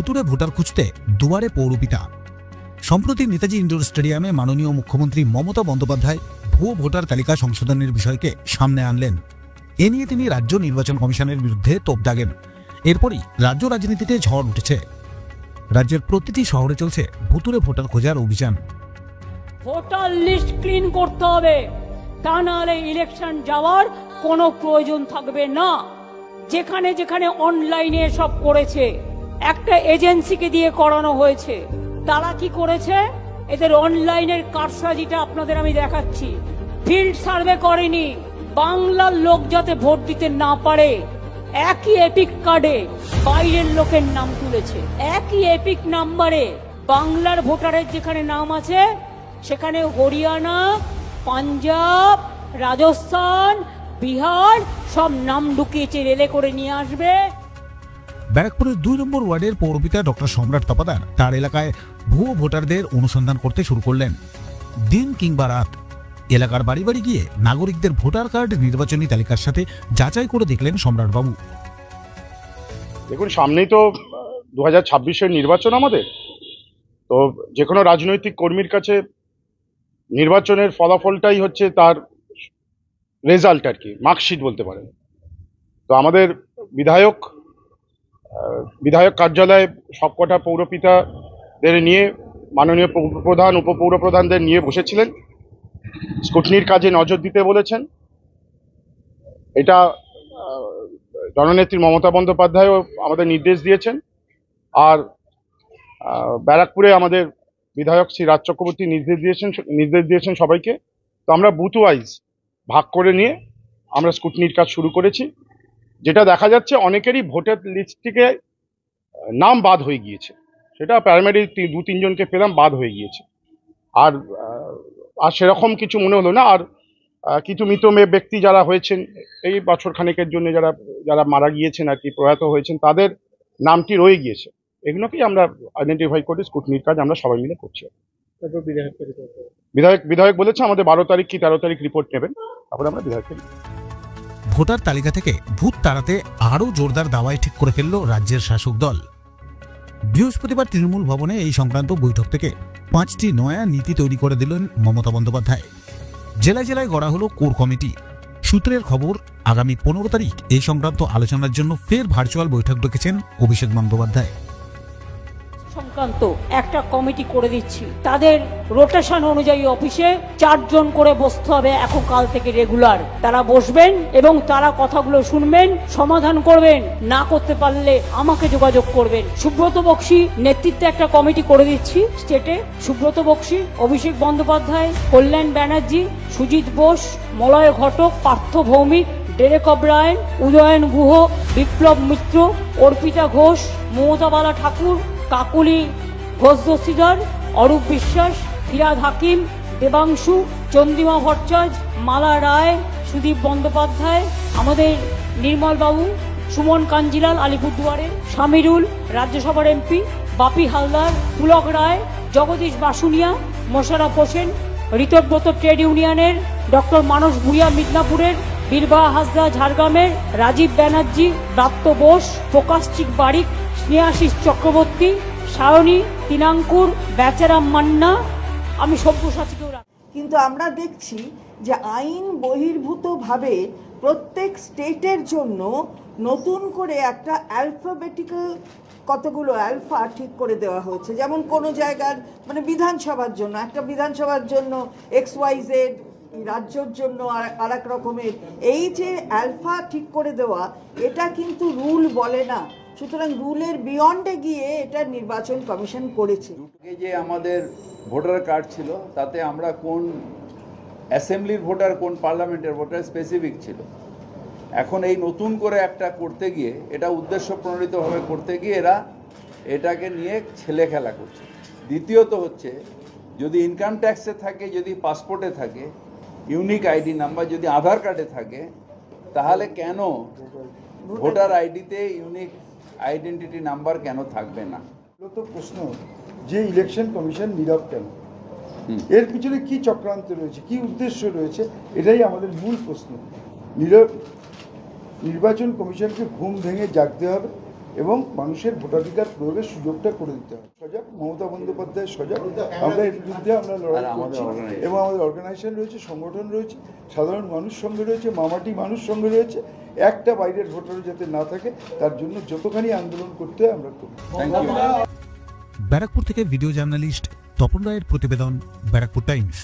ভুতুড়ে ভোটার খুঁজতে দুয়ারে পৌরপিতা। সম্প্রতি নেতাজি ইন্ডোর স্টেডিয়ামে মাননীয় মুখ্যমন্ত্রী মমতা বন্দ্যোপাধ্যায় ভুয়ো ভোটার তালিকা সংশোধনের বিষয়কে সামনে আনলেন। এ নিয়ে তিনি রাজ্য নির্বাচন কমিশনের বিরুদ্ধে তোপ দাগেন। এরপরই রাজ্য রাজনীতিতে ঝড় উঠেছে। রাজ্যের প্রতিটি শহরে চলছে ভুতুড়ে ভোটার খোঁজার অভিযান। ভোটার লিস্ট ক্লিন করতে হবে, তা নাহলে ইলেকশন যাওয়ার কোনো প্রয়োজন থাকবে না। যেখানে যেখানে অনলাইনে সব করেছে, একটা এজেন্সিকে দিয়ে করানো হয়েছে। তারা কি করেছে? এদের অনলাইনের কারসাজিটা আপনাদের আমি দেখাচ্ছি। ফিল্ড সার্ভে করেনি, বাংলার লোক যাতে ভোট দিতে না পারে একই এপিক কার্ডে বাইরের লোকের নাম তুলেছে। একই এপিক নাম্বারে বাংলার ভোটারের যেখানে নাম আছে সেখানে হরিয়ানা, পাঞ্জাব, রাজস্থান, বিহার সব নাম ঢুকিয়েছে, রেলে করে নিয়ে আসবে। ব্যারাকপুরের 2 নম্বর ওয়ার্ডের পৌরপিতা ডক্টর সম্রাট তপাদার তার এলাকায় ভুয়ো ভোটারদের অনুসন্ধান করতে শুরু করলেন। দিন কিংবা রাত এলাকার বাড়ি বাড়ি গিয়ে নাগরিকদের ভোটার কার্ড নির্বাচনী তালিকার সাথে যাচাই করে দেখলেন সম্রাটবাবু। দেখুন, সামনেই তো 2026-এর নির্বাচন আমাদের। তো যে কোনো রাজনৈতিক কর্মীর কাছে নির্বাচনের ফলাফলটাই হচ্ছে তার রেজাল্ট, আর কি মার্কশিট বলতে পারেন। তো আমাদের বিধায়ক কার্যালয়ে সবকটা পৌরপিতাদের নিয়ে মাননীয় প্রধান, উপপৌরপ্রধানদের নিয়ে বসেছিলেন। স্কুটনির কাজে নজর দিতে বলেছেন। এটা জননেত্রী মমতা বন্দ্যোপাধ্যায়ও আমাদের নির্দেশ দিয়েছেন। আর ব্যারাকপুরে আমাদের বিধায়ক শ্রী রাজ চক্রবর্তী নির্দেশ দিয়েছেন সবাইকে। তো আমরা বুথ ওয়াইজ ভাগ করে নিয়ে আমরা স্কুটনির কাজ শুরু করেছি। যেটা দেখা যাচ্ছে অনেকেরই ভোটার লিস্ট থেকে নাম বাদ হয়ে গিয়েছে। সেটা প্রাইমারি 2-3 জনকে পেলাম, বাদ হয়ে গিয়েছে। আর সেরকম কিছু মনে হলো না। আর কিছু মৃত ব্যক্তি যারা হয়েছেন এই বছর খানেকের জন্য, যারা মারা গিয়েছেন আর কি, প্রয়াত হয়েছেন, তাদের নামটি রয়ে গিয়েছে। এগুলোকেই আমরা আইডেন্টিফাই করে স্কুটনির কাজ আমরা সবাই মিলে করছি। বিধায়ক বলেছে আমাদের 12 তারিখ কি 13 তারিখ রিপোর্ট নেবেন, তারপরে আমরা বিধায়ককে। ভোটার তালিকা থেকে ভূত তাড়াতে আরও জোরদার দাওয়াই ঠিক করে ফেলল রাজ্যের শাসক দল। বৃহস্পতিবার তৃণমূল ভবনে এই সংক্রান্ত বৈঠক থেকে 5টি নয়া নীতি তৈরি করে দিলেন মমতা বন্দ্যোপাধ্যায়। জেলায় জেলায় গড়া হলো কোর কমিটি। সূত্রের খবর, আগামী 15 তারিখ এই সংক্রান্ত আলোচনার জন্য ফের ভার্চুয়াল বৈঠক ডেকেছেন অভিষেক বন্দ্যোপাধ্যায়। সংক্রান্ত একটা কমিটি করে দিচ্ছি। তাদের রোটেশন অনুযায়ী অফিসে 4 জন করে বসতে হবে এখন কাল থেকে রেগুলার। তারা বসবেন এবং তারা কথাগুলো শুনবেন, সমাধান করবেন। না করতে পারলে আমাকে যোগাযোগ করবেন। সুব্রত বক্সি নেতৃত্বে একটা কমিটি করে দিচ্ছি স্টেটে। সুব্রত বক্সি, অভিষেক বন্দ্যোপাধ্যায়, কল্যাণ ব্যানার্জি, সুজিত বোস, মলয় ঘটক, পার্থ ভৌমিক, ডেরেক অব্রায়েন, উদয়ন গুহ, বিপ্লব মিত্র, অর্পিতা ঘোষ, মমতা বালা ঠাকুর, কাকুলি ঘোষ দস্তিদার, অরূপ বিশ্বাস, ফিরাদ হাকিম, দেবাংশু, চন্দ্রিমা ভট্টাচার্য, মালা রায়, সুদীপ বন্দ্যোপাধ্যায়, আমাদের নির্মল বাবু, সুমন কাঞ্জিলাল আলিপুরদুয়ারে, শামিরুল রাজ্যসভার এমপি, বাপি হালদার, পুলক রায়, জগদীশ বাসুনিয়া, মোশাররফ হোসেন, ঋতব্রত ট্রেড ইউনিয়নের, ডক্টর মানস ভুইয়া মিদনাপুরের, বীরবাহা হাসদা ঝাড়গ্রামের, রাজীব ব্যানার্জি, ব্রাত্য বোস, প্রকাশচিক বারিক, স্নেহাশিস চক্রবর্তী, সায়নী, তিনাঙ্কুর, বেচারাম মান্না, আমি সব্যসাচীকেও রাখি। কিন্তু আমরা দেখছি যে আইন বহির্ভূতভাবে প্রত্যেক স্টেটের জন্য নতুন করে একটা অ্যালফাবেটিক্যাল কতগুলো অ্যালফা ঠিক করে দেওয়া হয়েছে। যেমন কোনো জায়গার মানে বিধানসভার জন্য একটা বিধানসভার জন্য XYZ, রাজ্যের জন্য আর এক রকমের। এই যে অ্যালফা ঠিক করে দেওয়া, এটা কিন্তু রুল বলে না। সুতরাং রুলের বিয়ন্ডে গিয়ে এটা নির্বাচন কমিশন করেছে। যে আমাদের ভোটার কার্ড ছিল তাতে আমরা কোন অ্যাসেম্বলির ভোটার, কোন পার্লামেন্টের ভোটার স্পেসিফিক ছিল। এখন এই নতুন করে একটা করতে গিয়ে, এটা উদ্দেশ্য প্রণোদিতভাবে করতে গিয়ে এরা এটাকে নিয়ে ছেলে খেলা করছে। দ্বিতীয়ত হচ্ছে, যদি ইনকাম ট্যাক্সে থাকে, যদি পাসপোর্টে থাকে, ইউনিক আইডি নাম্বার যদি আধার কার্ডে থাকে, তাহলে কেন ভোটার আইডিতে ইউনিক আইডেন্টিটি নাম্বার কেন থাকবে না? তো প্রশ্ন যে ইলেকশন কমিশন নীরব কেন? এর পিছনে কি চক্রান্ত রয়েছে, কি উদ্দেশ্য রয়েছে, এটাই আমাদের মূল প্রশ্ন। নির্বাচন কমিশনকে ঘুম ভেঙে জাগতে হবে এবং মানুষের ভোটাধিকার প্রয়োগের সুযোগটা করে দিতে হবে। সজাগ মমতা বন্দ্যোপাধ্যায় সজাগ, আমরা এর বিরুদ্ধে আমরা লড়াই করছি এবং আমাদের অর্গানাইজেশন রয়েছে, সংগঠন রয়েছে, সাধারণ মানুষ সঙ্গে রয়েছে, মামাটি মানুষ সঙ্গে রয়েছে। একটা বাইরের ভোটারও যাতে না থাকে তার জন্য যতখানি আন্দোলন করতে হয় আমরা করব। ব্যারাকপুর থেকে ভিডিও জার্নালিস্ট তপন রায়ের প্রতিবেদন, ব্যারাকপুর টাইমস।